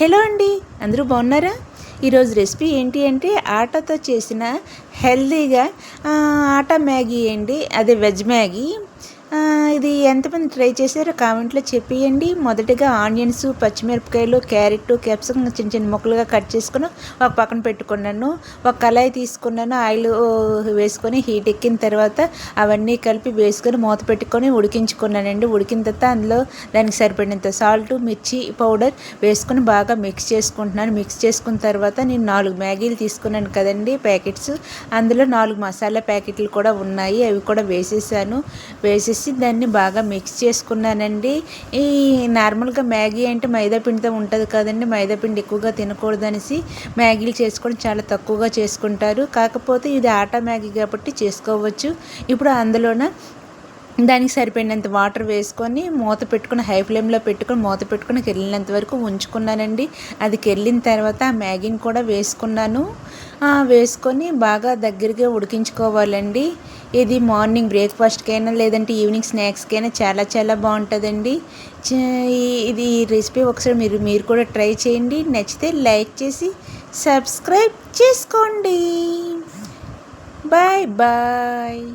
Hello అండి, అందరూ బాగున్నారా? ఈరోజు రెసిపీ ఏంటి అంటే ఆటాతో చేసిన హెల్తీగా ఆటా మ్యాగీ అండి, అదే వెజ్ మ్యాగీ. ఇది ఎంతమంది ట్రై చేశారో కామెంట్లో చెప్పేయండి. మొదటిగా ఆనియన్స్, పచ్చిమిరపకాయలు, క్యారెట్, క్యాప్సికమ్ చిన్న చిన్న ముక్కలుగా కట్ చేసుకుని ఒక పక్కన పెట్టుకున్నాను. ఒక కళాయి తీసుకున్నాను, ఆయిల్ వేసుకొని హీట్ ఎక్కిన తర్వాత అవన్నీ కలిపి వేసుకొని మూత పెట్టుకొని ఉడికించుకున్నానండి. ఉడికిన తర్వాత అందులో దానికి సరిపడినంత సాల్ట్, మిర్చి పౌడర్ వేసుకొని బాగా మిక్స్ చేసుకుంటున్నాను. మిక్స్ చేసుకున్న తర్వాత నేను 4 మ్యాగీలు తీసుకున్నాను కదండి ప్యాకెట్స్, అందులో 4 మసాలా ప్యాకెట్లు కూడా ఉన్నాయి. అవి కూడా వేసేసి దాన్ని బాగా మిక్స్ చేసుకున్నానండి. ఈ నార్మల్గా మ్యాగీ అంటే మైదా పిండితో ఉంటుంది కదండి, మైదా పిండి ఎక్కువగా తినకూడదు అనేసి మ్యాగీలు చేసుకోవడం చాలా తక్కువగా చేసుకుంటారు. కాకపోతే ఇది ఆటా మ్యాగీ కాబట్టి చేసుకోవచ్చు. ఇప్పుడు అందులోన దానికి సరిపడినంత వాటర్ వేసుకొని మూత పెట్టుకుని హై ఫ్లేమ్లో పెట్టుకొని మూత పెట్టుకుని కెళ్ళినంత వరకు ఉంచుకున్నానండి. అది కెళ్ళిన తర్వాత ఆ మ్యాగీని కూడా వేసుకొని బాగా దగ్గరగా ఉడికించుకోవాలండి. ఇది మార్నింగ్ బ్రేక్ఫాస్ట్కైనా లేదంటే ఈవినింగ్ స్నాక్స్కైనా చాలా చాలా బాగుంటుందండి. ఇది రెసిపీ ఒకసారి మీరు కూడా ట్రై చేయండి. నచ్చితే లైక్ చేసి సబ్స్క్రైబ్ చేసుకోండి. Bye bye.